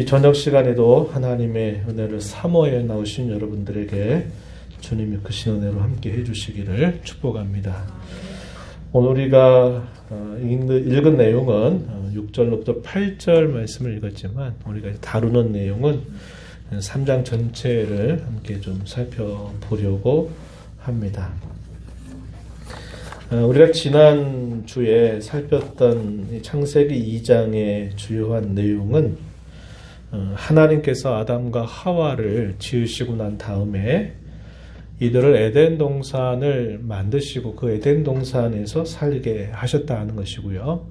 이 저녁 시간에도 하나님의 은혜를 사모해 나오신 여러분들에게 주님이 크신 은혜로 함께 해주시기를 축복합니다. 오늘 우리가 읽은 내용은 6절로부터 8절 말씀을 읽었지만 우리가 다루는 내용은 3장 전체를 함께 좀 살펴보려고 합니다. 우리가 지난 주에 살폈던 창세기 2장의 주요한 내용은 하나님께서 아담과 하와를 지으시고 난 다음에 이들을 에덴 동산을 만드시고 그 에덴 동산에서 살게 하셨다는 것이고요.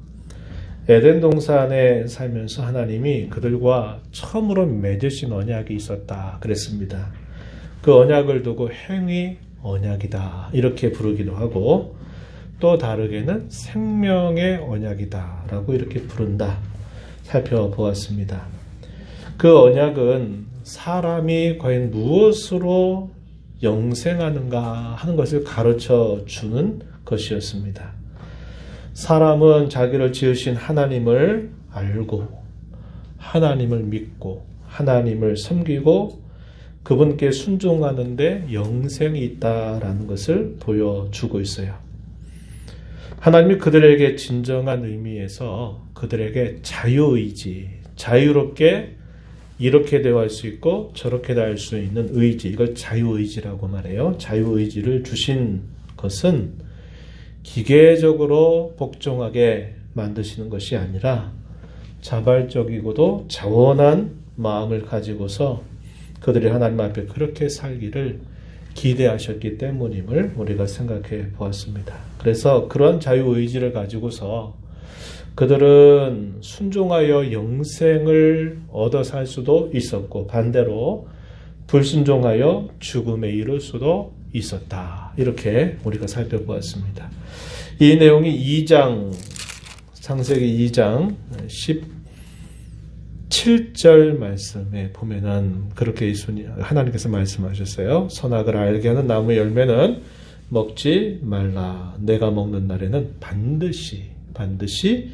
에덴 동산에 살면서 하나님이 그들과 처음으로 맺으신 언약이 있었다 그랬습니다. 그 언약을 두고 행위 언약이다 이렇게 부르기도 하고 또 다르게는 생명의 언약이다 라고 이렇게 부른다 살펴보았습니다. 그 언약은 사람이 과연 무엇으로 영생하는가 하는 것을 가르쳐 주는 것이었습니다. 사람은 자기를 지으신 하나님을 알고 하나님을 믿고 하나님을 섬기고 그분께 순종하는데 영생이 있다라는 것을 보여주고 있어요. 하나님이 그들에게 진정한 의미에서 그들에게 자유의지, 자유롭게 이렇게 대화할 수 있고 저렇게 대화할 수 있는 의지, 이걸 자유의지라고 말해요. 자유의지를 주신 것은 기계적으로 복종하게 만드시는 것이 아니라 자발적이고도 자원한 마음을 가지고서 그들이 하나님 앞에 그렇게 살기를 기대하셨기 때문임을 우리가 생각해 보았습니다. 그래서 그런 자유의지를 가지고서 그들은 순종하여 영생을 얻어 살 수도 있었고 반대로 불순종하여 죽음에 이를 수도 있었다. 이렇게 우리가 살펴보았습니다. 이 내용이 창세기 2장 17절 말씀에 보면은 그렇게 하나님께서 말씀하셨어요. 선악을 알게 하는 나무의 열매는 먹지 말라. 내가 먹는 날에는 반드시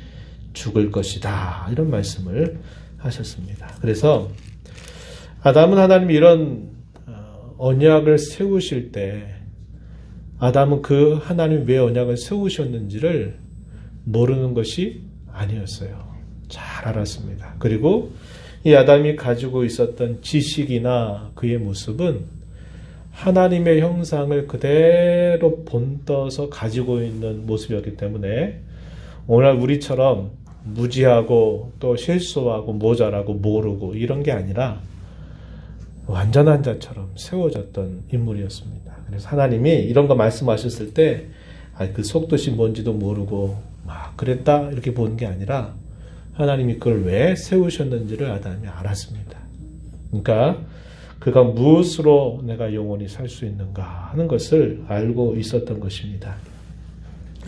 죽을 것이다. 이런 말씀을 하셨습니다. 그래서 아담은 하나님이 이런 언약을 세우실 때 아담은 그 하나님 왜 언약을 세우셨는지를 모르는 것이 아니었어요. 잘 알았습니다. 그리고 이 아담이 가지고 있었던 지식이나 그의 모습은 하나님의 형상을 그대로 본떠서 가지고 있는 모습이었기 때문에 오늘 우리처럼 무지하고 또 실수하고 모자라고 모르고 이런 게 아니라 완전한 자처럼 세워졌던 인물이었습니다. 그래서 하나님이 이런 거 말씀하셨을 때 그 속뜻이 뭔지도 모르고 막 그랬다 이렇게 보는 게 아니라 하나님이 그걸 왜 세우셨는지를 아담이 알았습니다. 그러니까 그가 무엇으로 내가 영원히 살 수 있는가 하는 것을 알고 있었던 것입니다.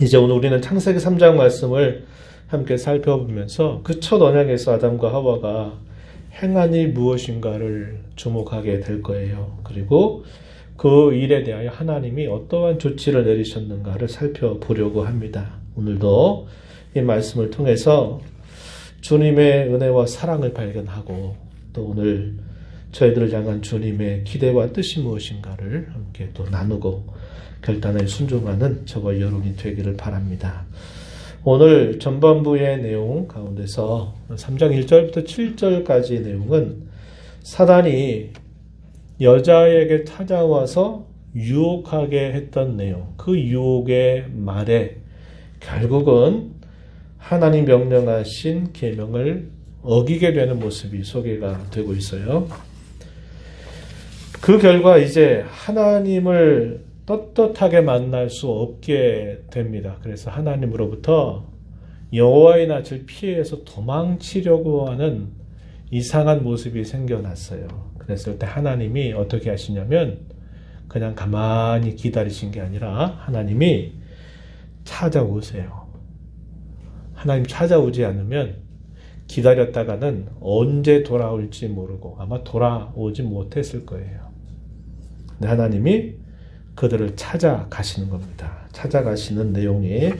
이제 오늘 우리는 창세기 3장 말씀을 함께 살펴보면서 그 첫 언약에서 아담과 하와가 행한 일 무엇인가를 주목하게 될 거예요. 그리고 그 일에 대하여 하나님이 어떠한 조치를 내리셨는가를 살펴보려고 합니다. 오늘도 이 말씀을 통해서 주님의 은혜와 사랑을 발견하고 또 오늘 저희들을 향한 주님의 기대와 뜻이 무엇인가를 함께 또 나누고 결단에 순종하는 저와 여러분이 되기를 바랍니다. 오늘 전반부의 내용 가운데서 3장 1절부터 7절까지의 내용은 사단이 여자에게 찾아와서 유혹하게 했던 내용, 그 유혹의 말에 결국은 하나님 명령하신 계명을 어기게 되는 모습이 소개가 되고 있어요. 그 결과 이제 하나님을 떳떳하게 만날 수 없게 됩니다. 그래서 하나님으로부터 여호와의 낯을 피해서 도망치려고 하는 이상한 모습이 생겨났어요. 그랬을 때 하나님이 어떻게 하시냐면 그냥 가만히 기다리신 게 아니라 하나님이 찾아오세요. 하나님 찾아오지 않으면 기다렸다가는 언제 돌아올지 모르고 아마 돌아오지 못했을 거예요. 근데 하나님이 그들을 찾아가시는 겁니다. 찾아가시는 내용이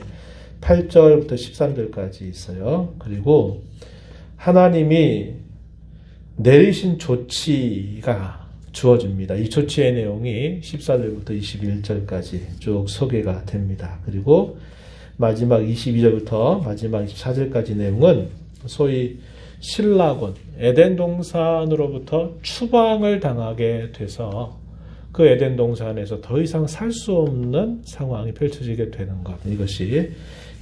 8절부터 13절까지 있어요. 그리고 하나님이 내리신 조치가 주어집니다. 이 조치의 내용이 14절부터 21절까지 쭉 소개가 됩니다. 그리고 마지막 22절부터 마지막 24절까지 내용은 소위 신라곤, 에덴 동산으로부터 추방을 당하게 돼서 그 에덴 동산에서 더 이상 살 수 없는 상황이 펼쳐지게 되는 것. 이것이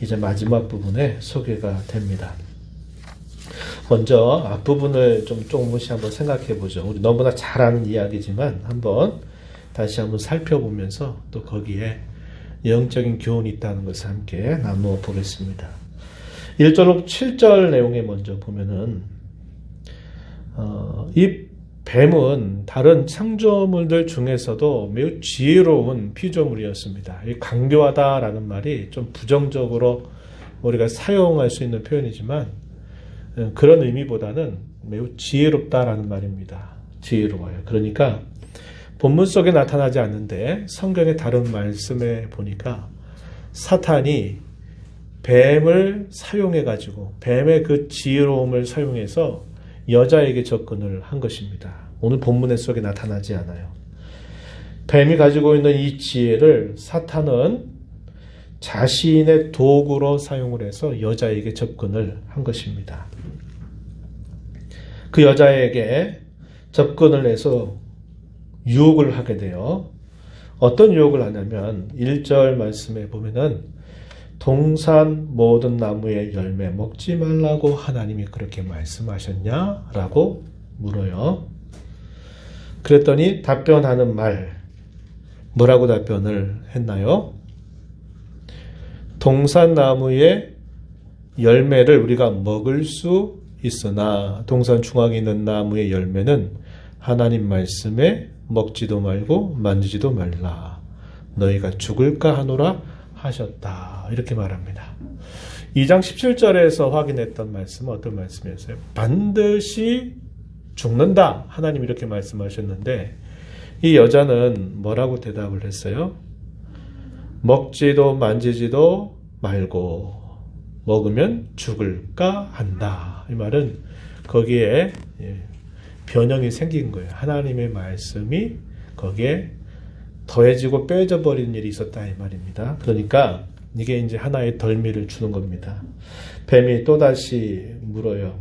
이제 마지막 부분에 소개가 됩니다. 먼저 앞부분을 좀 조금씩 한번 생각해 보죠. 우리 너무나 잘 아는 이야기지만 한번 다시 한번 살펴보면서 또 거기에 영적인 교훈이 있다는 것을 함께 나누어 보겠습니다. 1절로 7절 내용에 먼저 보면은 이 뱀은 다른 창조물들 중에서도 매우 지혜로운 피조물이었습니다. 이 강교하다라는 말이 좀 부정적으로 우리가 사용할 수 있는 표현이지만 그런 의미보다는 매우 지혜롭다라는 말입니다. 지혜로워요. 그러니까 본문 속에 나타나지 않는데 성경의 다른 말씀에 보니까 사탄이 뱀을 사용해가지고 뱀의 그 지혜로움을 사용해서 여자에게 접근을 한 것입니다. 오늘 본문 속에 나타나지 않아요. 뱀이 가지고 있는 이 지혜를 사탄은 자신의 도구로 사용을 해서 여자에게 접근을 한 것입니다. 그 여자에게 접근을 해서 유혹을 하게 돼요. 어떤 유혹을 하냐면 1절 말씀에 보면은 동산 모든 나무의 열매 먹지 말라고 하나님이 그렇게 말씀하셨냐? 라고 물어요. 그랬더니 답변하는 말 뭐라고 답변을 했나요? 동산 나무의 열매를 우리가 먹을 수 있으나 동산 중앙에 있는 나무의 열매는 하나님 말씀에 먹지도 말고 만지지도 말라. 너희가 죽을까 하노라 하셨다. 이렇게 말합니다. 2장 17절에서 확인했던 말씀은 어떤 말씀이었어요? 반드시 죽는다. 하나님 이렇게 말씀하셨는데 이 여자는 뭐라고 대답을 했어요? 먹지도 만지지도 말고 먹으면 죽을까 한다. 이 말은 거기에 변형이 생긴 거예요. 하나님의 말씀이 거기에 더해지고 빼져 버리는 일이 있었다 이 말입니다. 그러니까 이게 이제 하나의 덜미를 주는 겁니다. 뱀이 또다시 물어요.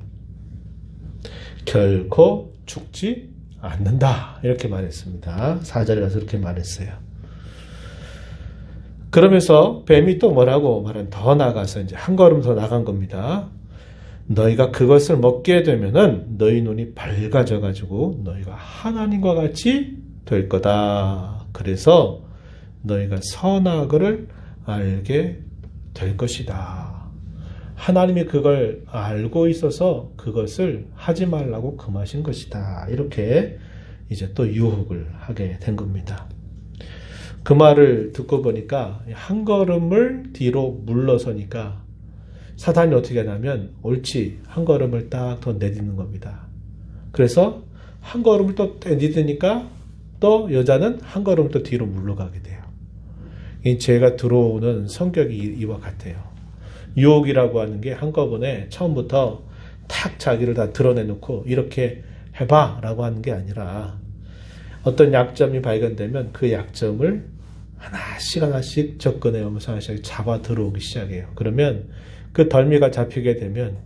결코 죽지 않는다. 이렇게 말했습니다. 4절에 가서 이렇게 말했어요. 그러면서 뱀이 또 뭐라고 말하면 더 나가서 이제 한 걸음 더 나간 겁니다. 너희가 그것을 먹게 되면은 너희 눈이 밝아져 가지고 너희가 하나님과 같이 될 거다. 그래서 너희가 선악을 알게 될 것이다. 하나님이 그걸 알고 있어서 그것을 하지 말라고 금하신 것이다. 이렇게 이제 또 유혹을 하게 된 겁니다. 그 말을 듣고 보니까 한 걸음을 뒤로 물러서니까 사탄이 어떻게 하냐면 옳지 한 걸음을 딱 더 내딛는 겁니다. 그래서 한 걸음을 또 내딛으니까 또 여자는 한 걸음을 또 뒤로 물러가게 돼요. 이 죄가 들어오는 성격이 이와 같아요. 유혹이라고 하는 게 한꺼번에 처음부터 탁 자기를 다 드러내놓고 이렇게 해봐 라고 하는 게 아니라 어떤 약점이 발견되면 그 약점을 하나씩 하나씩 접근해 오면서 하나씩 잡아 들어오기 시작해요. 그러면 그 덜미가 잡히게 되면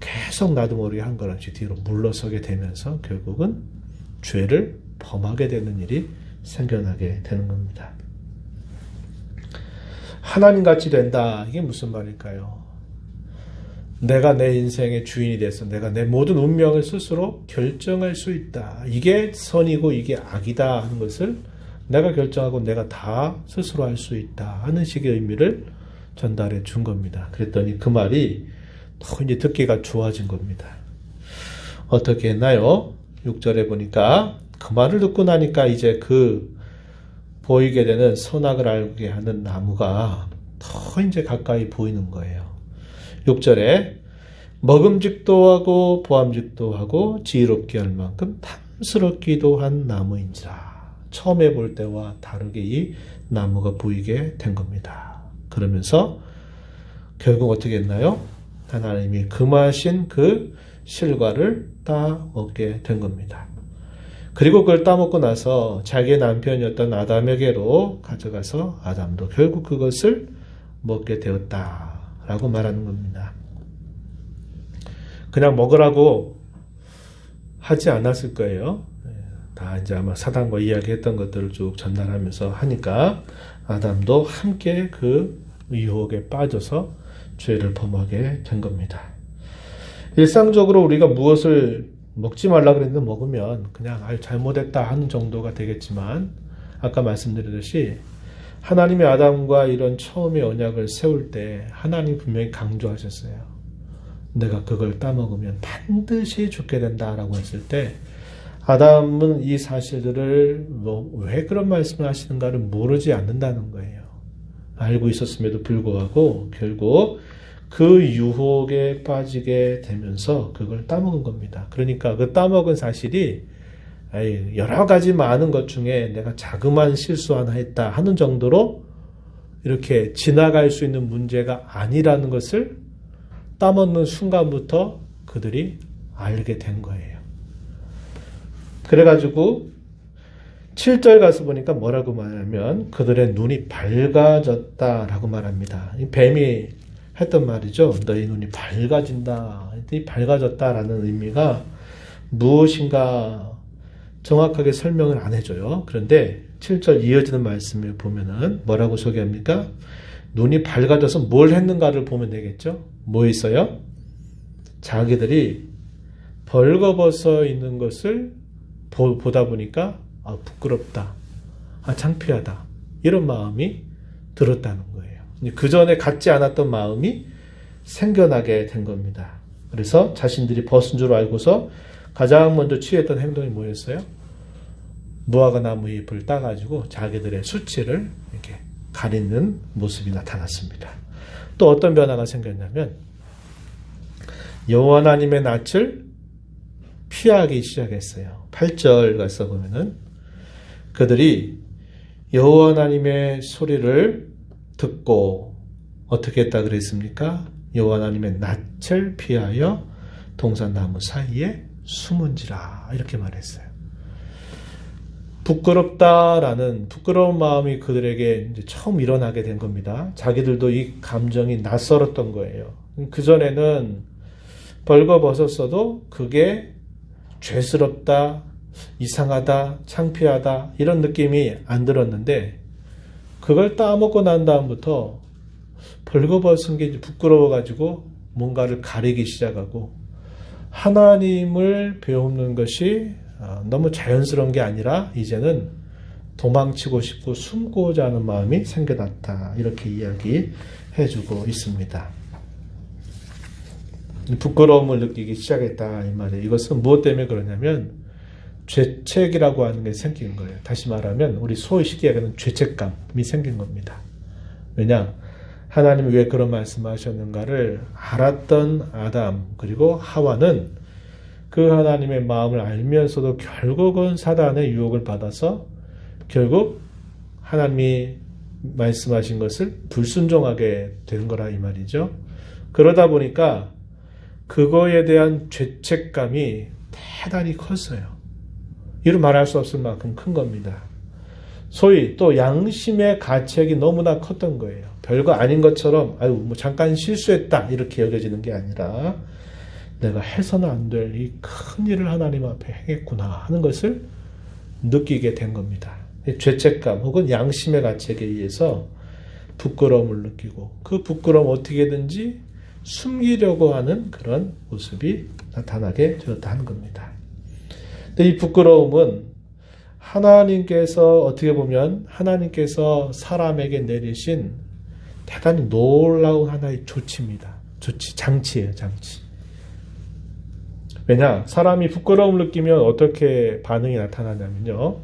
계속 나도 모르게 한 걸음씩 뒤로 물러서게 되면서 결국은 죄를 범하게 되는 일이 생겨나게 되는 겁니다. 하나님같이 된다. 이게 무슨 말일까요? 내가 내 인생의 주인이 돼서 내가 내 모든 운명을 스스로 결정할 수 있다. 이게 선이고 이게 악이다 하는 것을 내가 결정하고 내가 다 스스로 할 수 있다 하는 식의 의미를 전달해 준 겁니다. 그랬더니 그 말이 더 이제 듣기가 좋아진 겁니다. 어떻게 했나요? 6절에 보니까 그 말을 듣고 나니까 이제 그 보이게 되는 선악을 알게 하는 나무가 더 이제 가까이 보이는 거예요. 6절에 먹음직도 하고 보암직도 하고 지혜롭게 할 만큼 탐스럽기도 한 나무인지라. 처음에 볼 때와 다르게 이 나무가 보이게 된 겁니다. 그러면서 결국 어떻게 했나요? 하나님이 금하신 그 실과를 따먹게 된 겁니다. 그리고 그걸 따먹고 나서 자기의 남편이었던 아담에게로 가져가서 아담도 결국 그것을 먹게 되었다라고 말하는 겁니다. 그냥 먹으라고 하지 않았을 거예요. 다 이제 아마 사단과 이야기했던 것들을 쭉 전달하면서 하니까 아담도 함께 그 유혹에 빠져서 죄를 범하게 된 겁니다. 일상적으로 우리가 무엇을 먹지 말라 그랬는데 먹으면 그냥 잘못했다 하는 정도가 되겠지만 아까 말씀드렸듯이 하나님의 아담과 이런 처음의 언약을 세울 때 하나님 분명히 강조하셨어요. 내가 그걸 따먹으면 반드시 죽게 된다라고 했을 때 아담은 이 사실들을 왜 그런 말씀을 하시는가를 모르지 않는다는 거예요. 알고 있었음에도 불구하고 결국 그 유혹에 빠지게 되면서 그걸 따먹은 겁니다. 그러니까 그 따먹은 사실이 여러 가지 많은 것 중에 내가 자그마한 실수 하나 했다 하는 정도로 이렇게 지나갈 수 있는 문제가 아니라는 것을 따먹는 순간부터 그들이 알게 된 거예요. 그래가지고 7절 가서 보니까 뭐라고 말하면 그들의 눈이 밝아졌다라고 말합니다. 이 뱀이 했던 말이죠. 너희 눈이 밝아진다. 이 밝아졌다라는 의미가 무엇인가 정확하게 설명을 안 해줘요. 그런데 7절 이어지는 말씀을 보면은 뭐라고 소개합니까? 눈이 밝아져서 뭘 했는가를 보면 되겠죠. 뭐 있어요? 자기들이 벌거벗어 있는 것을 보다 보니까 부끄럽다, 창피하다 이런 마음이 들었다는 거예요. 그 전에 갖지 않았던 마음이 생겨나게 된 겁니다. 그래서 자신들이 벗은 줄 알고서 가장 먼저 취했던 행동이 뭐였어요? 무화과 나무 잎을 따가지고 자기들의 수치를 이렇게 가리는 모습이 나타났습니다. 또 어떤 변화가 생겼냐면 여호와 하나님의 낯을 피하기 시작했어요. 8절 가서 보면은 그들이 여호와 하나님의 소리를 듣고 어떻게 했다 그랬습니까? 여호와 하나님의 낯을 피하여 동산나무 사이에 숨은지라 이렇게 말했어요. 부끄럽다라는 부끄러운 마음이 그들에게 이제 처음 일어나게 된 겁니다. 자기들도 이 감정이 낯설었던 거예요. 그전에는 벌거벗었어도 그게 죄스럽다, 이상하다, 창피하다 이런 느낌이 안 들었는데 그걸 따먹고 난 다음부터 벌거벗은 게 부끄러워가지고 뭔가를 가리기 시작하고 하나님을 배우는 것이 너무 자연스러운 게 아니라 이제는 도망치고 싶고 숨고자 하는 마음이 생겨났다 이렇게 이야기해주고 있습니다. 부끄러움을 느끼기 시작했다 이 말이에요. 이것은 무엇 때문에 그러냐면 죄책이라고 하는 게 생긴 거예요. 다시 말하면 우리 소위 쉽게 얘기하는 죄책감이 생긴 겁니다. 왜냐? 하나님이 왜 그런 말씀하셨는가를 알았던 아담 그리고 하와는 그 하나님의 마음을 알면서도 결국은 사단의 유혹을 받아서 결국 하나님이 말씀하신 것을 불순종하게 된 거라 이 말이죠. 그러다 보니까 그거에 대한 죄책감이 대단히 컸어요. 이루 말할 수 없을 만큼 큰 겁니다. 소위 또 양심의 가책이 너무나 컸던 거예요. 별거 아닌 것처럼 뭐 잠깐 실수했다 이렇게 여겨지는 게 아니라 내가 해서는 안 될 이 큰 일을 하나님 앞에 행했구나 하는 것을 느끼게 된 겁니다. 죄책감 혹은 양심의 가책에 의해서 부끄러움을 느끼고 그 부끄러움 어떻게든지 숨기려고 하는 그런 모습이 나타나게 되었다 하는 겁니다. 근데 이 부끄러움은 하나님께서 어떻게 보면 하나님께서 사람에게 내리신 대단히 놀라운 하나의 조치입니다. 장치예요, 장치. 왜냐? 사람이 부끄러움을 느끼면 어떻게 반응이 나타나냐면요.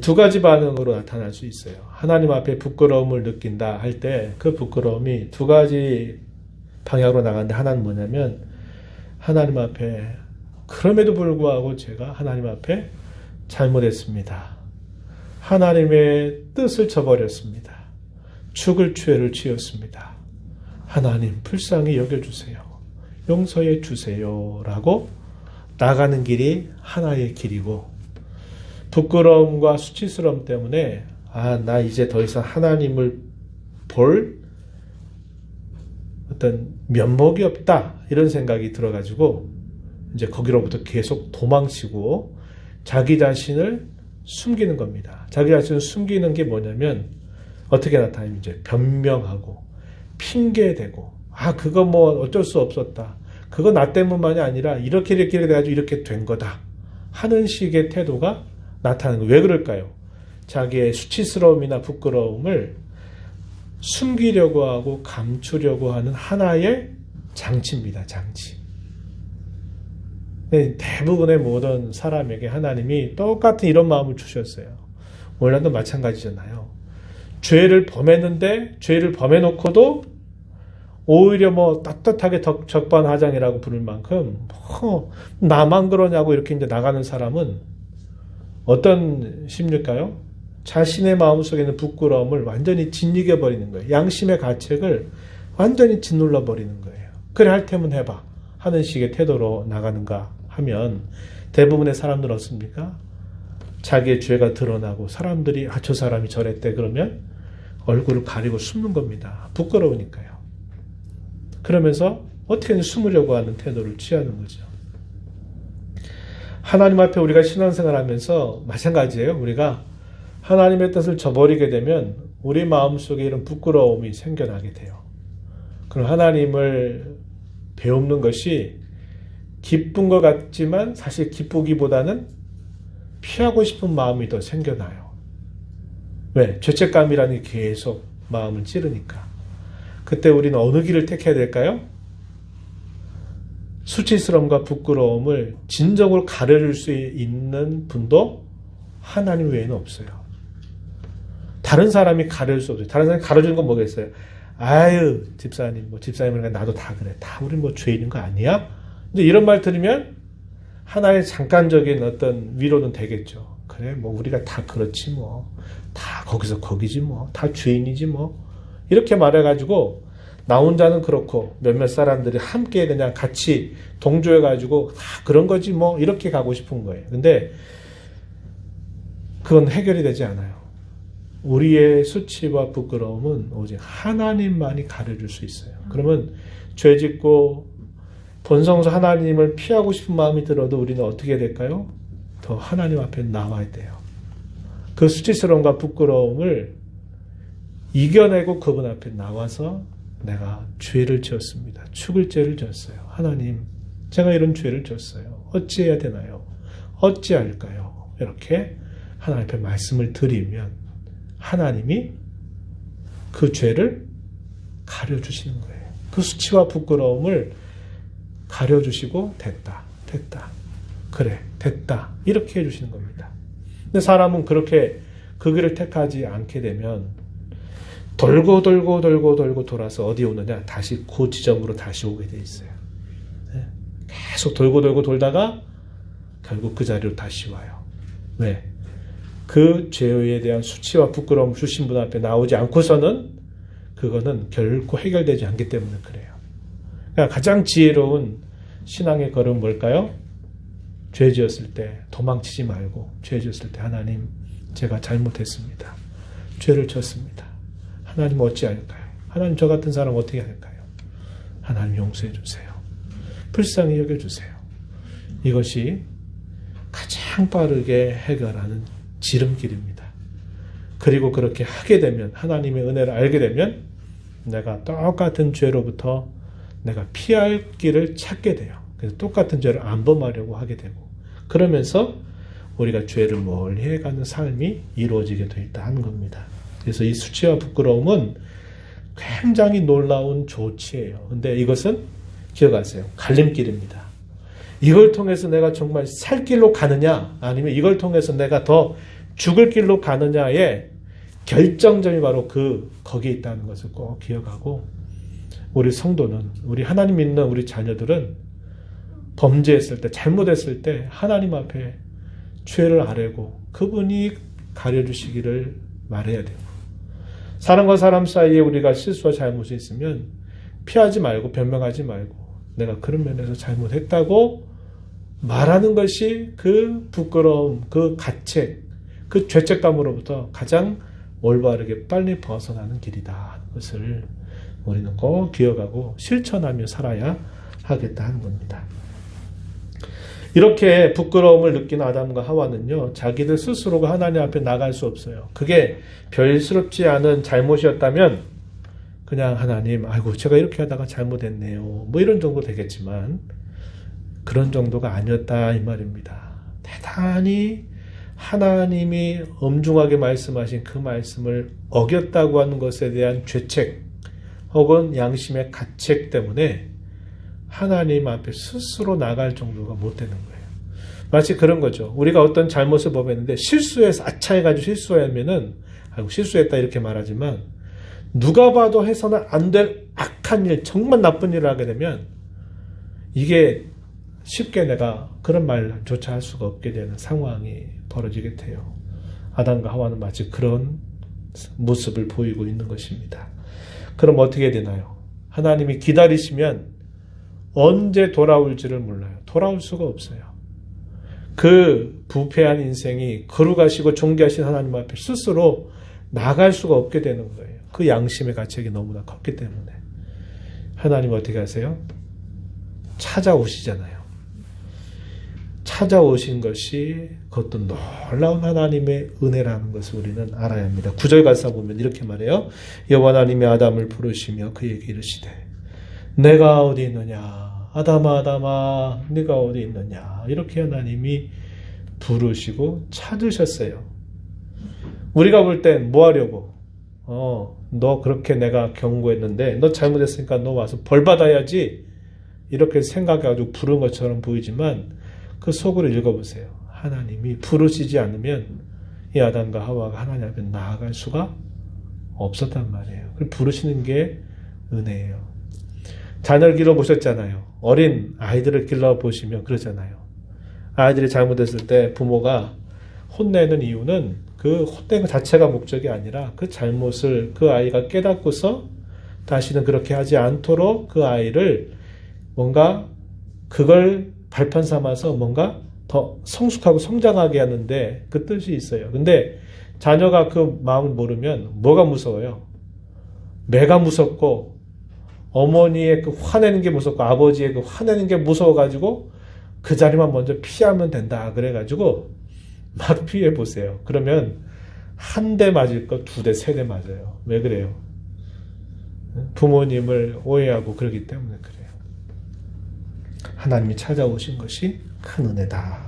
두 가지 반응으로 나타날 수 있어요. 하나님 앞에 부끄러움을 느낀다 할 때 그 부끄러움이 두 가지 방향으로 나가는데 하나는 뭐냐면 하나님 앞에 그럼에도 불구하고 제가 하나님 앞에 잘못했습니다. 하나님의 뜻을 저버렸습니다. 죽을 죄를 지었습니다. 하나님 불쌍히 여겨주세요. 용서해 주세요라고 나가는 길이 하나의 길이고, 부끄러움과 수치스러움 때문에 나 이제 더 이상 하나님을 볼 어떤 면목이 없다 이런 생각이 들어가지고 이제 거기로부터 계속 도망치고 자기 자신을 숨기는 겁니다. 자기 자신을 숨기는 게 뭐냐면 어떻게 나타나면 이제 변명하고 핑계대고 그거 뭐 어쩔 수 없었다. 그거 나 때문만이 아니라 이렇게 돼가지고 이렇게 된 거다 하는 식의 태도가 나타나는 거예요. 왜 그럴까요? 자기의 수치스러움이나 부끄러움을 숨기려고 하고 감추려고 하는 하나의 장치입니다. 장치. 대부분의 모든 사람에게 하나님이 똑같은 이런 마음을 주셨어요. 오늘날도 마찬가지잖아요. 죄를 범했는데 죄를 범해놓고도 오히려 뭐 떳떳하게 적반하장이라고 부를 만큼 나만 그러냐고 이렇게 이제 나가는 사람은 어떤 심리일까요? 자신의 마음속에 있는 부끄러움을 완전히 짓이겨 버리는 거예요. 양심의 가책을 완전히 짓눌러 버리는 거예요. 그래 할 테면 해봐 하는 식의 태도로 나가는가 하면 대부분의 사람들은 어떻습니까? 자기의 죄가 드러나고 사람들이 저 사람이 저랬대 그러면 얼굴을 가리고 숨는 겁니다. 부끄러우니까요. 그러면서 어떻게든 숨으려고 하는 태도를 취하는 거죠. 하나님 앞에 우리가 신앙생활 하면서 마찬가지예요. 우리가 하나님의 뜻을 저버리게 되면 우리 마음속에 이런 부끄러움이 생겨나게 돼요. 그럼 하나님을 배우는 것이 기쁜 것 같지만 사실 기쁘기보다는 피하고 싶은 마음이 더 생겨나요. 왜? 죄책감이라는 게 계속 마음을 찌르니까. 그때 우리는 어느 길을 택해야 될까요? 수치스러움과 부끄러움을 진정으로 가려줄 수 있는 분도 하나님 외에는 없어요. 다른 사람이 가려줄 수 없어요. 다른 사람이 가려주는 건 뭐겠어요? 아유, 집사님, 집사님이니까 나도 다 그래. 다 우리 죄인인 거 아니야? 이제 이런 말 들으면 하나의 잠깐적인 어떤 위로는 되겠죠. 그래, 우리가 다 그렇지 다 거기서 거기지 다 죄인이지 이렇게 말해가지고 나 혼자는 그렇고 몇몇 사람들이 함께 그냥 같이 동조해가지고 다 그런 거지 이렇게 가고 싶은 거예요. 근데 그건 해결이 되지 않아요. 우리의 수치와 부끄러움은 오직 하나님만이 가려줄 수 있어요. 그러면 죄짓고 본성에서 하나님을 피하고 싶은 마음이 들어도 우리는 어떻게 될까요? 더 하나님 앞에 나와야 돼요. 그 수치스러움과 부끄러움을 이겨내고 그분 앞에 나와서 내가 죄를 지었습니다. 죽을 죄를 지었어요. 하나님, 제가 이런 죄를 지었어요. 어찌해야 되나요? 어찌할까요? 이렇게 하나님 앞에 말씀을 드리면 하나님이 그 죄를 가려주시는 거예요. 그 수치와 부끄러움을 가려주시고 됐다. 그래, 됐다. 이렇게 해주시는 겁니다. 근데 사람은 그렇게 그 길을 택하지 않게 되면 돌고 돌아서 어디 오느냐? 다시 그 지점으로 다시 오게 돼 있어요. 계속 돌고 돌다가 결국 그 자리로 다시 와요. 왜? 그 죄에 대한 수치와 부끄러움 주신 분 앞에 나오지 않고서는 그거는 결코 해결되지 않기 때문에 그래요. 그러니까 가장 지혜로운 신앙의 걸음은 뭘까요? 죄 지었을 때 도망치지 말고 죄 지었을 때 하나님, 제가 잘못했습니다. 죄를 졌습니다. 하나님 어찌할까요? 하나님 저 같은 사람 어떻게 할까요? 하나님 용서해 주세요. 불쌍히 여겨주세요. 이것이 가장 빠르게 해결하는 지름길입니다. 그리고 그렇게 하게 되면 하나님의 은혜를 알게 되면 내가 똑같은 죄로부터 내가 피할 길을 찾게 돼요. 그래서 똑같은 죄를 안 범하려고 하게 되고 그러면서 우리가 죄를 멀리 해가는 삶이 이루어지게 돼 있다 하는 겁니다. 그래서 이 수치와 부끄러움은 굉장히 놀라운 조치예요. 근데 이것은 기억하세요. 갈림길입니다. 이걸 통해서 내가 정말 살 길로 가느냐 아니면 이걸 통해서 내가 더 죽을 길로 가느냐의 결정점이 바로 거기에 있다는 것을 꼭 기억하고 우리 성도는 우리 하나님 믿는 우리 자녀들은 범죄했을 때 잘못했을 때 하나님 앞에 죄를 아뢰고 그분이 가려주시기를 말해야 돼요. 사람과 사람 사이에 우리가 실수와 잘못이 있으면 피하지 말고 변명하지 말고 내가 그런 면에서 잘못했다고 말하는 것이 그 부끄러움, 그 가책, 그 죄책감으로부터 가장 올바르게 빨리 벗어나는 길이다. 그것을 우리는 꼭 기억하고 실천하며 살아야 하겠다 하는 겁니다. 이렇게 부끄러움을 느낀 아담과 하와는요, 자기들 스스로가 하나님 앞에 나갈 수 없어요. 그게 별스럽지 않은 잘못이었다면 그냥 하나님, 아이고 제가 이렇게 하다가 잘못했네요. 뭐 이런 정도 되겠지만 그런 정도가 아니었다 이 말입니다. 대단히 하나님이 엄중하게 말씀하신 그 말씀을 어겼다고 하는 것에 대한 죄책 혹은 양심의 가책 때문에 하나님 앞에 스스로 나갈 정도가 못 되는 거예요. 마치 그런 거죠. 우리가 어떤 잘못을 범했는데 실수해서 아차해가지고 실수하면은 아이고 실수했다 이렇게 말하지만 누가 봐도 해서는 안 될 악한 일, 정말 나쁜 일을 하게 되면 이게 쉽게 내가 그런 말조차 할 수가 없게 되는 상황이 벌어지게 돼요. 아담과 하와는 마치 그런 모습을 보이고 있는 것입니다. 그럼 어떻게 되나요? 하나님이 기다리시면 언제 돌아올지를 몰라요. 돌아올 수가 없어요. 그 부패한 인생이 거룩하시고 존귀하신 하나님 앞에 스스로 나갈 수가 없게 되는 거예요. 그 양심의 가책이 너무나 컸기 때문에. 하나님 어떻게 하세요? 찾아오시잖아요. 찾아오신 것이 그것도 놀라운 하나님의 은혜라는 것을 우리는 알아야 합니다. 9절 가서 보면 이렇게 말해요. 여호와 하나님이 아담을 부르시며 그에게 이르시되 내가 어디 있느냐 아담아 아담아 네가 어디 있느냐 이렇게 하나님이 부르시고 찾으셨어요. 우리가 볼 땐 뭐 하려고? 너 그렇게 내가 경고했는데 너 잘못했으니까 너 와서 벌 받아야지 이렇게 생각해가지고 부른 것처럼 보이지만 그 속으로 읽어보세요. 하나님이 부르시지 않으면 이 아담과 하와가 하나님 앞에 나아갈 수가 없었단 말이에요. 부르시는 게 은혜예요. 자녀를 길러보셨잖아요. 어린 아이들을 길러보시면 그러잖아요. 아이들이 잘못했을 때 부모가 혼내는 이유는 그 혼내는 것 자체가 목적이 아니라 그 잘못을 그 아이가 깨닫고서 다시는 그렇게 하지 않도록 그 아이를 뭔가 그걸 발판 삼아서 뭔가 더 성숙하고 성장하게 하는데 그 뜻이 있어요. 근데 자녀가 그 마음을 모르면 뭐가 무서워요? 매가 무섭고 어머니의 그 화내는 게 무섭고 아버지의 그 화내는 게 무서워가지고 그 자리만 먼저 피하면 된다. 그래가지고 막 피해 보세요. 그러면 한 대 맞을 거 2대, 3대 맞아요. 왜 그래요? 부모님을 오해하고 그러기 때문에 그래요. 하나님이 찾아오신 것이 큰 은혜다.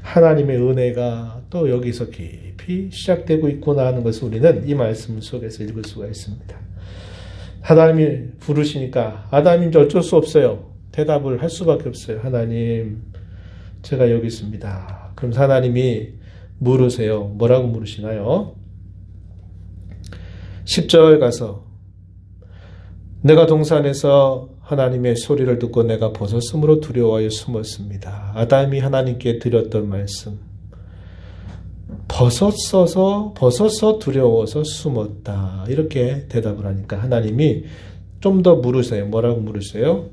하나님의 은혜가 또 여기서 깊이 시작되고 있구나 하는 것을 우리는 이 말씀 속에서 읽을 수가 있습니다. 하나님이 부르시니까 아담이 이제 어쩔 수 없어요. 대답을 할 수밖에 없어요. 하나님, 제가 여기 있습니다. 그럼 하나님이 물으세요. 뭐라고 물으시나요? 10절 가서 내가 동산에서 하나님의 소리를 듣고 내가 벗었으므로 두려워하여 숨었습니다. 아담이 하나님께 드렸던 말씀. 벗어서 두려워서 숨었다. 이렇게 대답을 하니까 하나님이 좀 더 물으세요. 뭐라고 물으세요?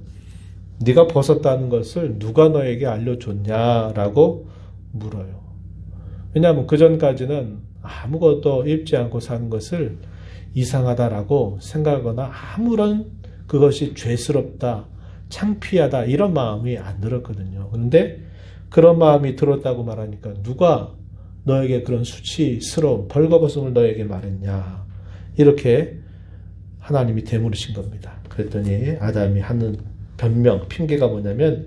네가 벗었다는 것을 누가 너에게 알려줬냐라고 물어요. 왜냐하면 그전까지는 아무것도 입지 않고 사는 것을 이상하다라고 생각하거나 아무런 그것이 죄스럽다, 창피하다 이런 마음이 안 들었거든요. 그런데 그런 마음이 들었다고 말하니까 누가 너에게 그런 수치스러운 벌거벗음을 너에게 말했냐 이렇게 하나님이 되물으신 겁니다. 그랬더니 아담이 하는 변명, 핑계가 뭐냐면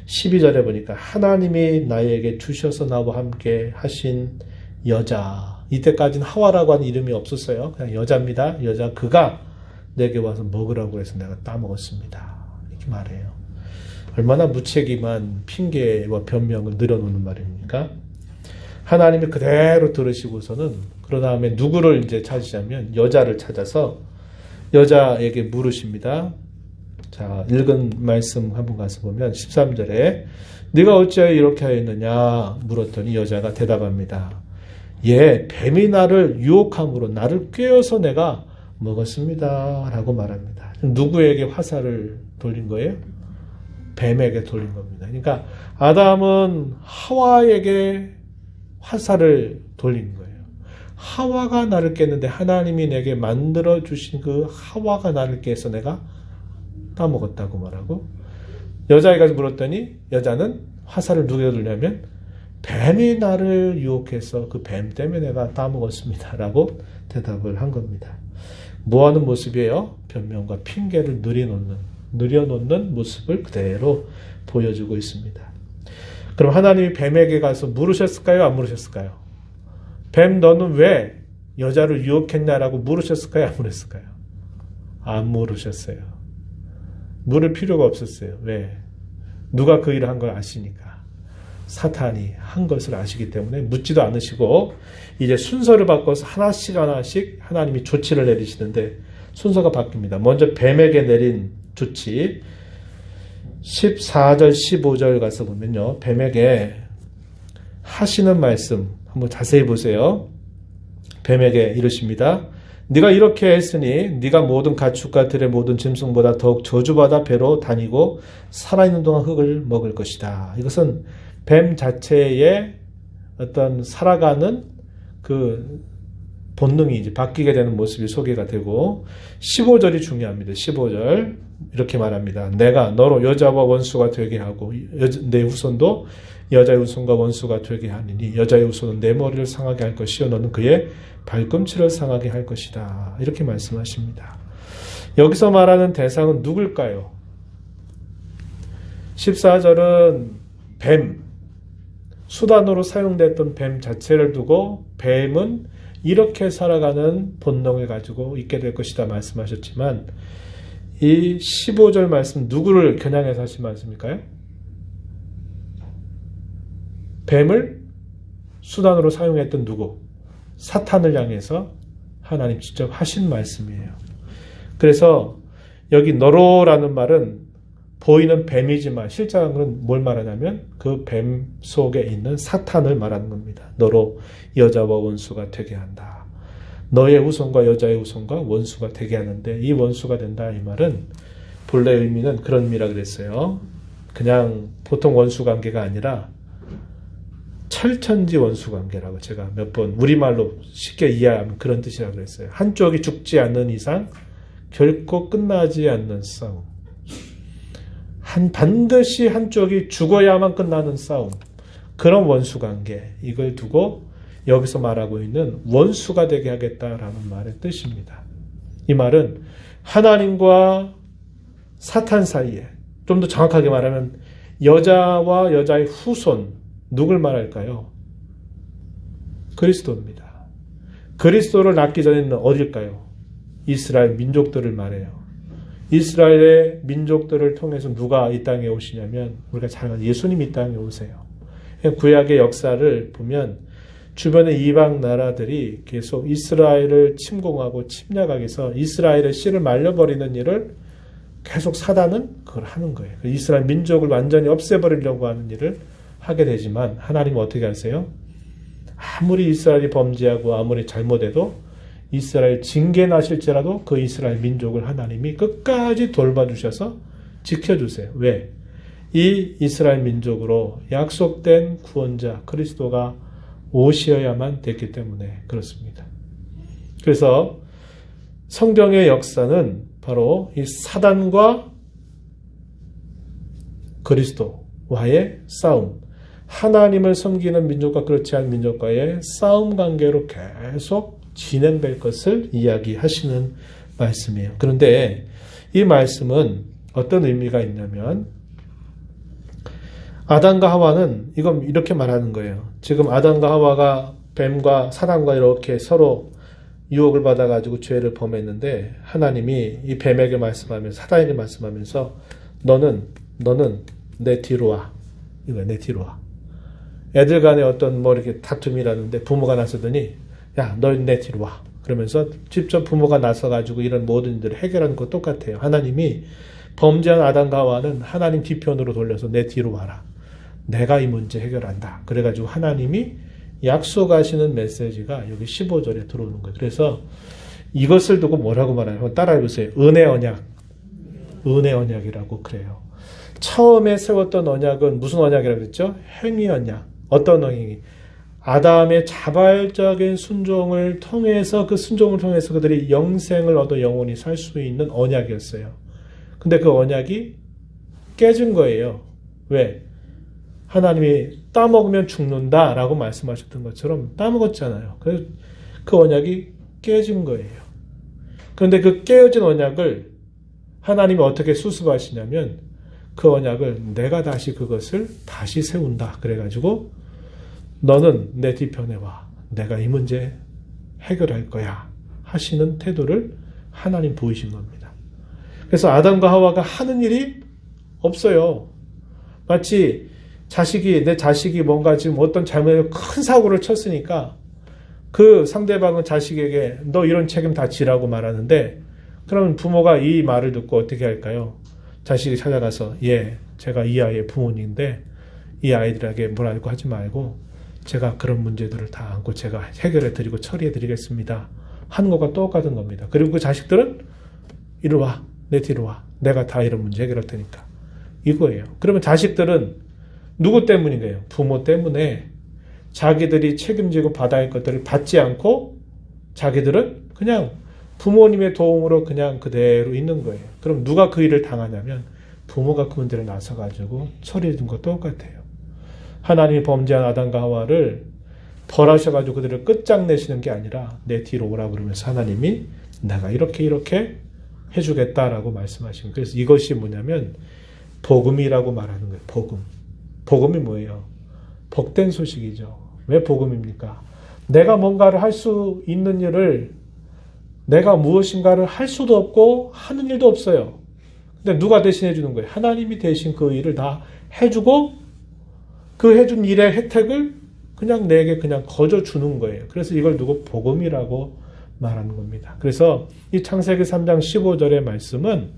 12절에 보니까 하나님이 나에게 주셔서 나와 함께 하신 여자, 이때까지는 하와라고 하는 이름이 없었어요. 그냥 여자입니다. 여자 그가 내게 와서 먹으라고 해서 내가 따먹었습니다. 이렇게 말해요. 얼마나 무책임한 핑계와 변명을 늘어놓는 말입니까? 하나님이 그대로 들으시고서는 그 다음에 누구를 이제 찾으시냐면 여자를 찾아서 여자에게 물으십니다. 자, 읽은 말씀 한번 가서 보면 13절에 네가 어찌하여 이렇게 하였느냐 물었더니 여자가 대답합니다. 예, 뱀이 나를 유혹함으로 나를 꿰어서 내가 먹었습니다. 라고 말합니다. 누구에게 화살을 돌린 거예요? 뱀에게 돌린 겁니다. 그러니까 아담은 하와에게 화살을 돌린 거예요. 하와가 나를 깼는데 하나님이 내게 만들어 주신 그 하와가 나를 깨서 내가 따먹었다고 말하고, 여자애가 물었더니 여자는 화살을 누구에게 돌냐면 뱀이 나를 유혹해서 그 뱀 때문에 내가 따먹었습니다 라고 대답을 한 겁니다. 뭐하는 모습이에요? 변명과 핑계를 늘여놓는 모습을 그대로 보여주고 있습니다. 그럼 하나님이 뱀에게 가서 물으셨을까요? 안 물으셨을까요? 뱀 너는 왜 여자를 유혹했냐라고 물으셨을까요? 안 물으셨을까요? 안 물으셨어요. 물을 필요가 없었어요. 왜? 누가 그 일을 한 걸 아시니까. 사탄이 한 것을 아시기 때문에 묻지도 않으시고, 이제 순서를 바꿔서 하나씩 하나님이 조치를 내리시는데 순서가 바뀝니다. 먼저 뱀에게 내린 조치 14절 15절 가서 보면요, 뱀에게 하시는 말씀 한번 자세히 보세요. 뱀에게 이르십니다. 네가 이렇게 했으니 네가 모든 가축과 들의 모든 짐승보다 더욱 저주받아 배로 다니고 살아있는 동안 흙을 먹을 것이다. 이것은 뱀 자체의 어떤 살아가는 그 본능이 이제 바뀌게 되는 모습이 소개가 되고, 15절이 중요합니다. 15절 이렇게 말합니다. 내가 너로 여자와 원수가 되게 하고 내 후손도 여자의 후손과 원수가 되게 하니니 여자의 후손은 내 머리를 상하게 할 것이요 너는 그의 발꿈치를 상하게 할 것이다. 이렇게 말씀하십니다. 여기서 말하는 대상은 누굴까요? 14절은 뱀, 수단으로 사용됐던 뱀 자체를 두고 뱀은 이렇게 살아가는 본능을 가지고 있게 될 것이다 말씀하셨지만, 이 15절 말씀 누구를 겨냥해서 하신 말씀일까요? 뱀을 수단으로 사용했던 누구? 사탄을 향해서 하나님 직접 하신 말씀이에요. 그래서 여기 너로라는 말은 보이는 뱀이지만 실제로는 뭘 말하냐면 그 뱀 속에 있는 사탄을 말하는 겁니다. 너로 여자와 원수가 되게 한다. 너의 후손과 여자의 후손과 원수가 되게 하는데, 이 원수가 된다 이 말은 본래 의미는 그런 의미라 그랬어요. 그냥 보통 원수 관계가 아니라 철천지 원수 관계라고 제가 몇 번 우리말로 쉽게 이해하면 그런 뜻이라고 그랬어요. 한쪽이 죽지 않는 이상 결코 끝나지 않는 싸움. 반드시 한쪽이 죽어야만 끝나는 싸움. 그런 원수 관계. 이걸 두고 여기서 말하고 있는 원수가 되게 하겠다라는 말의 뜻입니다. 이 말은 하나님과 사탄 사이에, 좀 더 정확하게 말하면 여자와 여자의 후손, 누굴 말할까요? 그리스도입니다. 그리스도를 낳기 전에는 어딜까요? 이스라엘 민족들을 말해요. 이스라엘의 민족들을 통해서 누가 이 땅에 오시냐면 우리가 잘 아는 예수님이 이 땅에 오세요. 구약의 역사를 보면 주변의 이방 나라들이 계속 이스라엘을 침공하고 침략하기 위해서 이스라엘의 씨를 말려버리는 일을 계속 사단은 그걸 하는 거예요. 이스라엘 민족을 완전히 없애버리려고 하는 일을 하게 되지만 하나님은 어떻게 하세요? 아무리 이스라엘이 범죄하고 아무리 잘못해도 이스라엘 징계 나실지라도 그 이스라엘 민족을 하나님이 끝까지 돌봐주셔서 지켜주세요. 왜? 이 이스라엘 민족으로 약속된 구원자 그리스도가 오셔야만 됐기 때문에 그렇습니다. 그래서 성경의 역사는 바로 이 사단과 그리스도와의 싸움, 하나님을 섬기는 민족과 그렇지 않은 민족과의 싸움 관계로 계속 진행될 것을 이야기하시는 말씀이에요. 그런데 이 말씀은 어떤 의미가 있냐면 아담과 하와는 이건 이렇게 말하는 거예요. 지금 아담과 하와가 뱀과 사단과 이렇게 서로 유혹을 받아가지고 죄를 범했는데 하나님이 이 뱀에게 말씀하면서 사단에게 말씀하면서 너는 내 뒤로 와. 이거 내 뒤로 와. 애들 간에 어떤 이렇게 다툼이라는데 부모가 나서더니 야, 너 내 뒤로 와. 그러면서 직접 부모가 나서가지고 이런 모든 일들을 해결하는 것 똑같아요. 하나님이 범죄한 아담과 하와는 하나님 뒤편으로 돌려서 내 뒤로 와라. 내가 이 문제 해결한다. 그래가지고 하나님이 약속하시는 메시지가 여기 15절에 들어오는 거예요. 그래서 이것을 두고 뭐라고 말하냐면 따라해보세요. 은혜 언약. 은혜 언약이라고 그래요. 처음에 세웠던 언약은 무슨 언약이라고 그랬죠? 행위 언약. 어떤 행위? 아담의 자발적인 순종을 통해서 그 순종을 통해서 그들이 영생을 얻어 영원히 살 수 있는 언약이었어요. 근데 그 언약이 깨진 거예요. 왜? 하나님이 따먹으면 죽는다라고 말씀하셨던 것처럼 따먹었잖아요. 그래서 그 언약이 깨진 거예요. 그런데 그 깨어진 언약을 하나님이 어떻게 수습하시냐면 그 언약을 내가 다시 그것을 다시 세운다. 그래가지고 너는 내 뒤편에 와. 내가 이 문제 해결할 거야. 하시는 태도를 하나님 보이신 겁니다. 그래서 아담과 하와가 하는 일이 없어요. 마치 내 자식이 뭔가 지금 어떤 잘못을 큰 사고를 쳤으니까 그 상대방은 자식에게 너 이런 책임 다 지라고 말하는데 그러면 부모가 이 말을 듣고 어떻게 할까요? 자식이 찾아가서 제가 이 아이의 부모님인데 이 아이들에게 뭐라고 하지 말고 제가 그런 문제들을 다 안고 제가 해결해 드리고 처리해 드리겠습니다. 하는 것과 똑같은 겁니다. 그리고 그 자식들은 이리 와. 내 뒤로 와. 내가 다 이런 문제 해결할 테니까. 이거예요. 그러면 자식들은 누구 때문인가요? 부모 때문에 자기들이 책임지고 받아야 할 것들을 받지 않고 자기들은 그냥 부모님의 도움으로 그냥 그대로 있는 거예요. 그럼 누가 그 일을 당하냐면 부모가 그 문제를 나서가지고 처리해 준 것도 똑같아요. 하나님이 범죄한 아담과 하와를 벌하셔가지고 그들을 끝장내시는 게 아니라 내 뒤로 오라 그러면서 하나님이 내가 이렇게 해주겠다라고 말씀하신 거예요. 그래서 이것이 뭐냐면 복음이라고 말하는 거예요. 복음. 복음이 뭐예요? 복된 소식이죠. 왜 복음입니까? 내가 뭔가를 할 수 있는 일을 내가 무엇인가를 할 수도 없고 하는 일도 없어요. 근데 누가 대신해 주는 거예요? 하나님이 대신 그 일을 다 해주고 그 해준 일의 혜택을 그냥 내게 그냥 거저 주는 거예요. 그래서 이걸 두고 복음이라고 말하는 겁니다. 그래서 이 창세기 3장 15절의 말씀은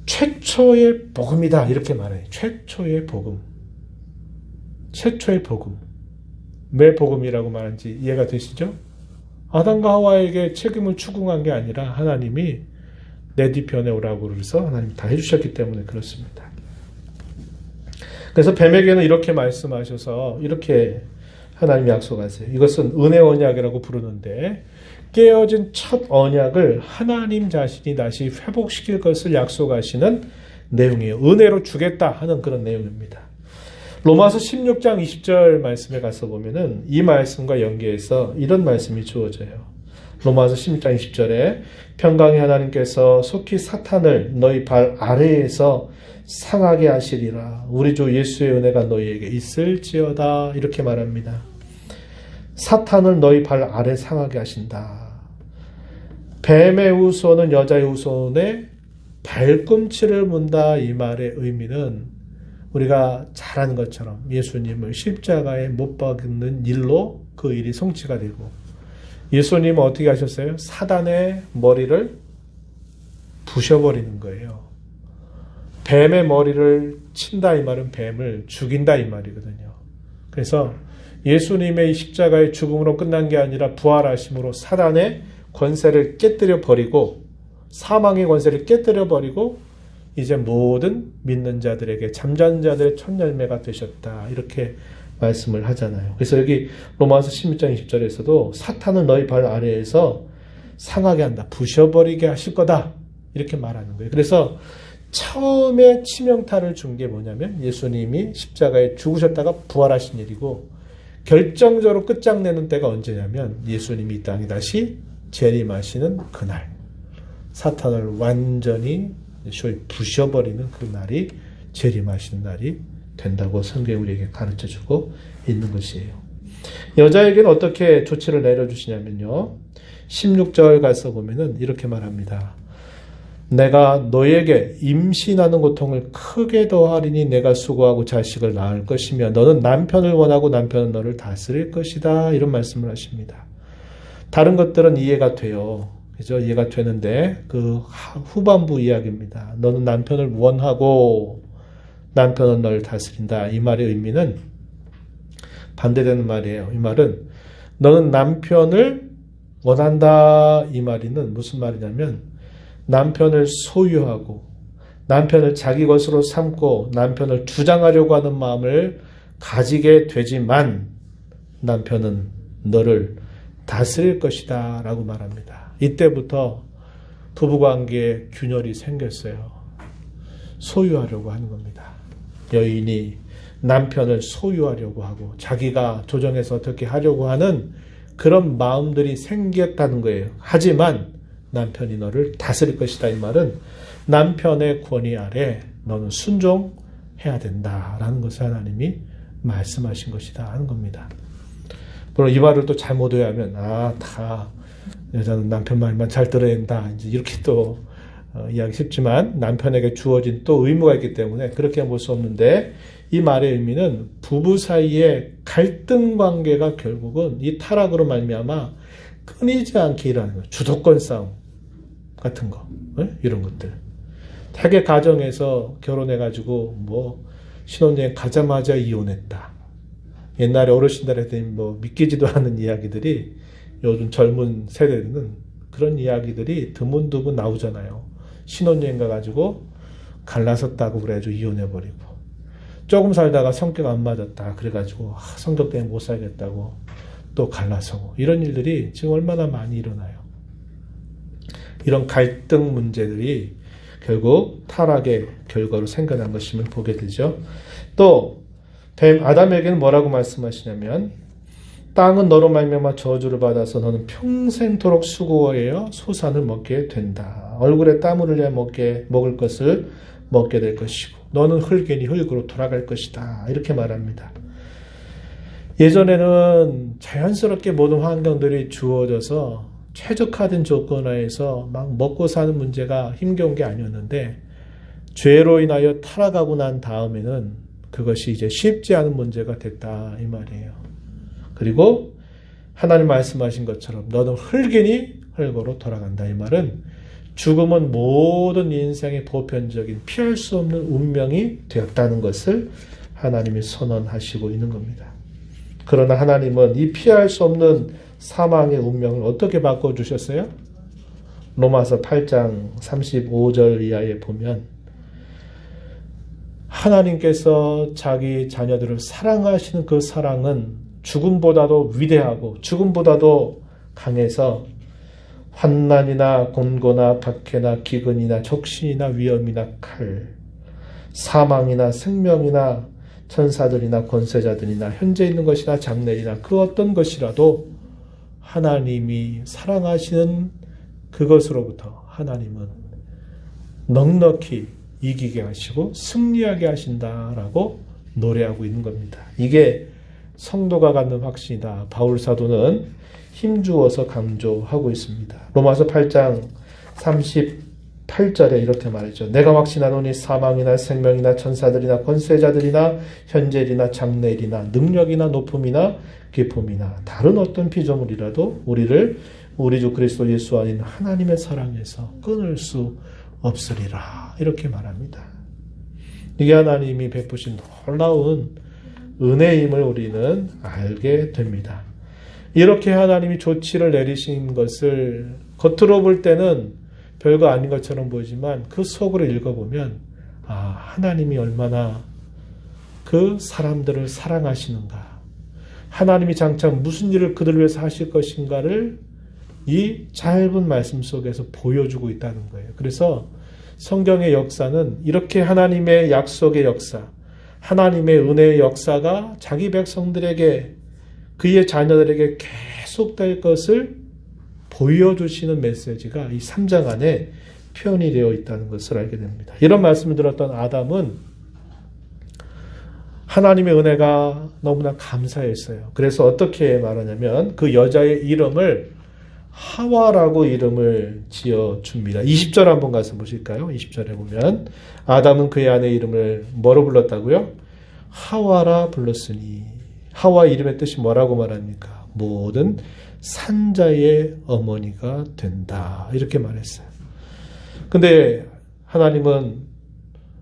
최초의 복음이다 이렇게 말해요. 최초의 복음. 최초의 복음. 왜 복음이라고 말하는지 이해가 되시죠? 아담과 하와에게 책임을 추궁한 게 아니라 하나님이 내 뒤편에 오라고 그래서 하나님이 다 해주셨기 때문에 그렇습니다. 그래서 뱀에게는 이렇게 말씀하셔서 이렇게 하나님이 약속하세요. 이것은 은혜 언약이라고 부르는데 깨어진 첫 언약을 하나님 자신이 다시 회복시킬 것을 약속하시는 내용이에요. 은혜로 주겠다 하는 그런 내용입니다. 로마서 16장 20절 말씀에 가서 보면은 이 말씀과 연계해서 이런 말씀이 주어져요. 로마서 16장 20절에 평강의 하나님께서 속히 사탄을 너희 발 아래에서 상하게 하시리라. 우리 주 예수의 은혜가 너희에게 있을지어다. 이렇게 말합니다. 사탄을 너희 발 아래 상하게 하신다. 뱀의 후손은 여자의 후손의 발꿈치를 문다. 이 말의 의미는 우리가 잘 아는 것처럼 예수님을 십자가에 못 박는 일로 그 일이 성취가 되고 예수님은 어떻게 하셨어요? 사단의 머리를 부셔버리는 거예요. 뱀의 머리를 친다 이 말은 뱀을 죽인다 이 말이거든요. 그래서 예수님의 십자가의 죽음으로 끝난 게 아니라 부활하심으로 사단의 권세를 깨뜨려 버리고 사망의 권세를 깨뜨려 버리고 이제 모든 믿는 자들에게 잠자는 자들의 첫 열매가 되셨다. 이렇게 말씀을 하잖아요. 그래서 여기 로마서 16장 20절에서도 사탄을 너희 발 아래에서 상하게 한다. 부셔버리게 하실 거다. 이렇게 말하는 거예요. 그래서 처음에 치명타를 준 게 뭐냐면 예수님이 십자가에 죽으셨다가 부활하신 일이고 결정적으로 끝장내는 때가 언제냐면 예수님이 이 땅에 다시 재림하시는 그날 사탄을 완전히 부셔버리는 그 날이 재림하시는 날이 된다고 성경이 우리에게 가르쳐주고 있는 것이에요. 여자에게는 어떻게 조치를 내려주시냐면요. 16절 가서 보면은 이렇게 말합니다. 내가 너에게 임신하는 고통을 크게 더하리니 내가 수고하고 자식을 낳을 것이며 너는 남편을 원하고 남편은 너를 다스릴 것이다. 이런 말씀을 하십니다. 다른 것들은 이해가 돼요. 그죠? 이해가 되는데 그 후반부 이야기입니다. 너는 남편을 원하고 남편은 너를 다스린다. 이 말의 의미는 반대되는 말이에요. 이 말은 너는 남편을 원한다. 이 말이는 무슨 말이냐면 남편을 소유하고 남편을 자기 것으로 삼고 남편을 주장하려고 하는 마음을 가지게 되지만 남편은 너를 다스릴 것이다 라고 말합니다. 이때부터 부부관계에 균열이 생겼어요. 소유하려고 하는 겁니다. 여인이 남편을 소유하려고 하고 자기가 조정해서 어떻게 하려고 하는 그런 마음들이 생겼다는 거예요. 하지만 남편이 너를 다스릴 것이다. 이 말은 남편의 권위 아래 너는 순종해야 된다라는 것을 하나님이 말씀하신 것이다 하는 겁니다. 물론 이 말을 또 잘못 오해하면 다 여자는 남편 말만 잘 들어야 된다. 이제 이렇게 또 이야기 쉽지만 남편에게 주어진 또 의무가 있기 때문에 그렇게 볼 수 없는데 이 말의 의미는 부부 사이의 갈등 관계가 결국은 이 타락으로 말미암아 끊이지 않게 일어나는 거예요. 주도권 싸움 같은 거 이런 것들. 타계 가정에서 결혼해가지고 신혼여행 가자마자 이혼했다. 옛날에 어르신들한테 믿기지도 않은 이야기들이 요즘 젊은 세대는 그런 이야기들이 드문드문 나오잖아요. 신혼여행 가가지고 갈라섰다고 그래가지고 이혼해버리고 조금 살다가 성격 안 맞았다 그래가지고 성격 때문에 못 살겠다고 또 갈라서고 이런 일들이 지금 얼마나 많이 일어나요. 이런 갈등 문제들이 결국 타락의 결과로 생겨난 것임을 보게 되죠. 또 아담에게는 뭐라고 말씀하시냐면 땅은 너로 말미암아 저주를 받아서 너는 평생토록 수고하여 소산을 먹게 된다. 얼굴에 땀을 흘려 먹을 것을 먹게 될 것이고 너는 흙이니 흙으로 돌아갈 것이다. 이렇게 말합니다. 예전에는 자연스럽게 모든 환경들이 주어져서 최적화된 조건 하에서 막 먹고 사는 문제가 힘겨운 게 아니었는데 죄로 인하여 타락하고 난 다음에는 그것이 이제 쉽지 않은 문제가 됐다 이 말이에요. 그리고 하나님 말씀하신 것처럼 너는 흙이니 흙으로 돌아간다. 이 말은 죽음은 모든 인생의 보편적인 피할 수 없는 운명이 되었다는 것을 하나님이 선언하시고 있는 겁니다. 그러나 하나님은 이 피할 수 없는 사망의 운명을 어떻게 바꿔주셨어요? 로마서 8장 35절 이하에 보면 하나님께서 자기 자녀들을 사랑하시는 그 사랑은 죽음보다도 위대하고 죽음보다도 강해서 환난이나 곤고나 박해나 기근이나 적신이나 위험이나 칼, 사망이나 생명이나 천사들이나 권세자들이나 현재 있는 것이나 장래이나 그 어떤 것이라도 하나님이 사랑하시는 그것으로부터 하나님은 넉넉히 이기게 하시고 승리하게 하신다라고 노래하고 있는 겁니다. 이게 성도가 갖는 확신이다. 바울 사도는 힘주어서 강조하고 있습니다. 로마서 8장 38절에 이렇게 말했죠. 내가 확신하노니 사망이나 생명이나 천사들이나 권세자들이나 현재일이나 장래일이나 능력이나 높음이나 깊음이나 다른 어떤 피조물이라도 우리를 우리 주 그리스도 예수 안인 하나님의 사랑에서 끊을 수 없으리라. 이렇게 말합니다. 이게 하나님이 베푸신 놀라운 은혜임을 우리는 알게 됩니다. 이렇게 하나님이 조치를 내리신 것을 겉으로 볼 때는 별거 아닌 것처럼 보이지만 그 속으로 읽어보면 하나님이 얼마나 그 사람들을 사랑하시는가, 하나님이 장차 무슨 일을 그들 위해서 하실 것인가를 이 짧은 말씀 속에서 보여주고 있다는 거예요. 그래서 성경의 역사는 이렇게 하나님의 약속의 역사, 하나님의 은혜의 역사가 자기 백성들에게, 그의 자녀들에게 계속될 것을 보여주시는 메시지가 이 3장 안에 표현이 되어 있다는 것을 알게 됩니다. 이런 말씀을 들었던 아담은 하나님의 은혜가 너무나 감사했어요. 그래서 어떻게 말하냐면 그 여자의 이름을 하와라고 이름을 지어줍니다. 20절 한번 가서 보실까요? 20절에 보면 아담은 그의 아내의 이름을 뭐로 불렀다고요? 하와라 불렀으니. 하와 이름의 뜻이 뭐라고 말합니까? 모든 산자의 어머니가 된다. 이렇게 말했어요. 근데 하나님은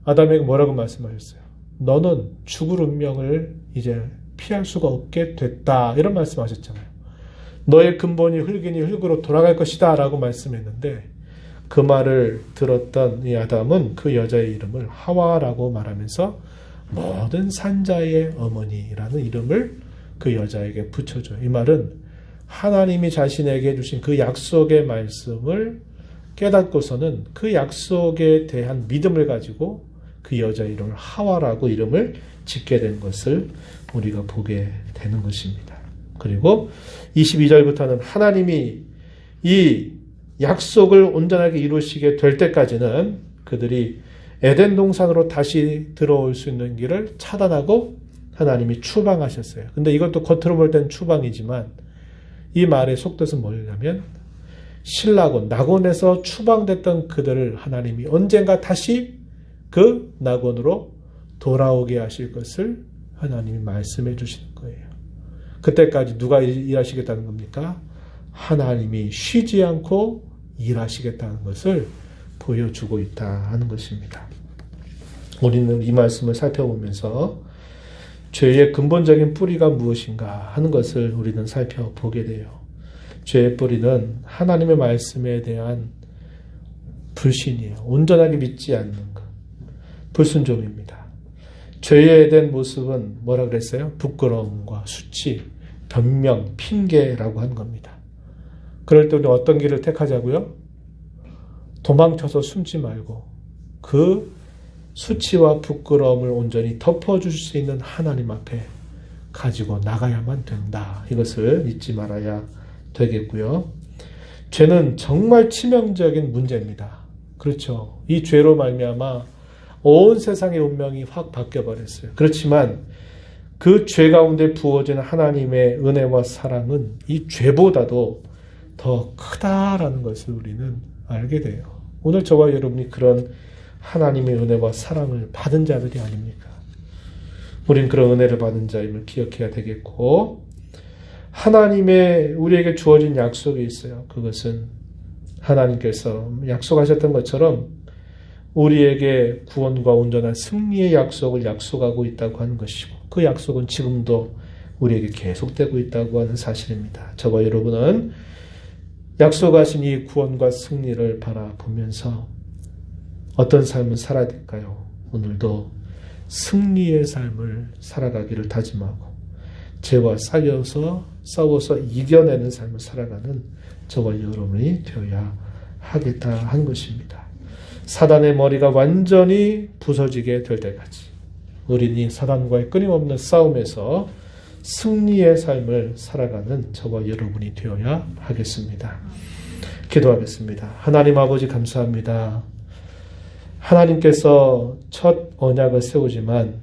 아담에게 뭐라고 말씀하셨어요? 너는 죽을 운명을 이제 피할 수가 없게 됐다. 이런 말씀하셨잖아요. 너의 근본이 흙이니 흙으로 돌아갈 것이다 라고 말씀했는데 그 말을 들었던 이 아담은 그 여자의 이름을 하와라고 말하면서 모든 산자의 어머니라는 이름을 그 여자에게 붙여줘요. 이 말은 하나님이 자신에게 주신 그 약속의 말씀을 깨닫고서는 그 약속에 대한 믿음을 가지고 그 여자의 이름을 하와라고 이름을 짓게 된 것을 우리가 보게 되는 것입니다. 그리고 22절부터는 하나님이 이 약속을 온전하게 이루시게 될 때까지는 그들이 에덴 동산으로 다시 들어올 수 있는 길을 차단하고 하나님이 추방하셨어요. 근데 이것도 겉으로 볼 때는 추방이지만 이 말의 속뜻은 뭐냐면 신라곤, 낙원에서 추방됐던 그들을 하나님이 언젠가 다시 그 낙원으로 돌아오게 하실 것을 하나님이 말씀해 주시는 거예요. 그때까지 누가 일하시겠다는 겁니까? 하나님이 쉬지 않고 일하시겠다는 것을 보여주고 있다 하는 것입니다. 우리는 이 말씀을 살펴보면서 죄의 근본적인 뿌리가 무엇인가 하는 것을 우리는 살펴보게 돼요. 죄의 뿌리는 하나님의 말씀에 대한 불신이에요. 온전하게 믿지 않는 것. 불순종입니다. 죄에 대한 모습은 뭐라 그랬어요? 부끄러움과 수치, 변명, 핑계라고 하는 겁니다. 그럴 때 우리는 어떤 길을 택하자고요? 도망쳐서 숨지 말고 그 수치와 부끄러움을 온전히 덮어줄 수 있는 하나님 앞에 가지고 나가야만 된다. 이것을 잊지 말아야 되겠고요. 죄는 정말 치명적인 문제입니다. 그렇죠. 이 죄로 말미암아 온 세상의 운명이 확 바뀌어버렸어요. 그렇지만 그 죄 가운데 부어지는 하나님의 은혜와 사랑은 이 죄보다도 더 크다라는 것을 우리는 알게 돼요. 오늘 저와 여러분이 그런 하나님의 은혜와 사랑을 받은 자들이 아닙니까? 우린 그런 은혜를 받은 자임을 기억해야 되겠고, 하나님의 우리에게 주어진 약속이 있어요. 그것은 하나님께서 약속하셨던 것처럼 우리에게 구원과 온전한 승리의 약속을 약속하고 있다고 하는 것이고, 그 약속은 지금도 우리에게 계속되고 있다고 하는 사실입니다. 저와 여러분은 약속하신 이 구원과 승리를 바라보면서 어떤 삶을 살아야 될까요? 오늘도 승리의 삶을 살아가기를 다짐하고 죄와 싸워서 이겨내는 삶을 살아가는 저와 여러분이 되어야 하겠다 한 것입니다. 사단의 머리가 완전히 부서지게 될 때까지 우리는 사단과의 끊임없는 싸움에서 승리의 삶을 살아가는 저와 여러분이 되어야 하겠습니다. 기도하겠습니다. 하나님 아버지 감사합니다. 하나님께서 첫 언약을 세우지만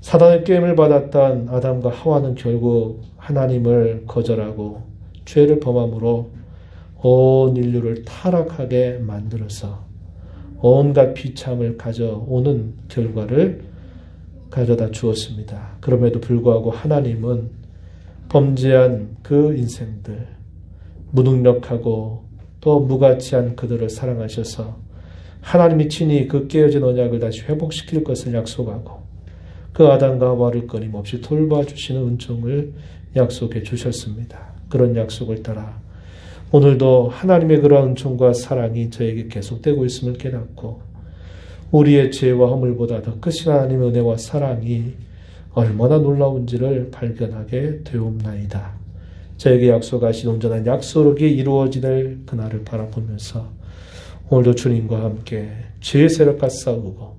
사단의 꾀임을 받았던 아담과 하와는 결국 하나님을 거절하고 죄를 범함으로 온 인류를 타락하게 만들어서 온갖 비참을 가져오는 결과를 가져다 주었습니다. 그럼에도 불구하고 하나님은 범죄한 그 인생들, 무능력하고 또 무가치한 그들을 사랑하셔서 하나님이 친히 그 깨어진 언약을 다시 회복시킬 것을 약속하고 그 아담과 하와를 끊임없이 돌봐주시는 은총을 약속해 주셨습니다. 그런 약속을 따라 오늘도 하나님의 그러한 은총과 사랑이 저에게 계속되고 있음을 깨닫고 우리의 죄와 허물보다 더 크신 하나님의 은혜와 사랑이 얼마나 놀라운지를 발견하게 되옵나이다. 저에게 약속하신 온전한 약속이 이루어지는 그날을 바라보면서 오늘도 주님과 함께 죄의 세력과 싸우고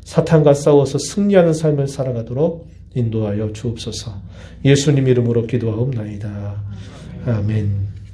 사탄과 싸워서 승리하는 삶을 살아가도록 인도하여 주옵소서. 예수님 이름으로 기도하옵나이다. 아멘.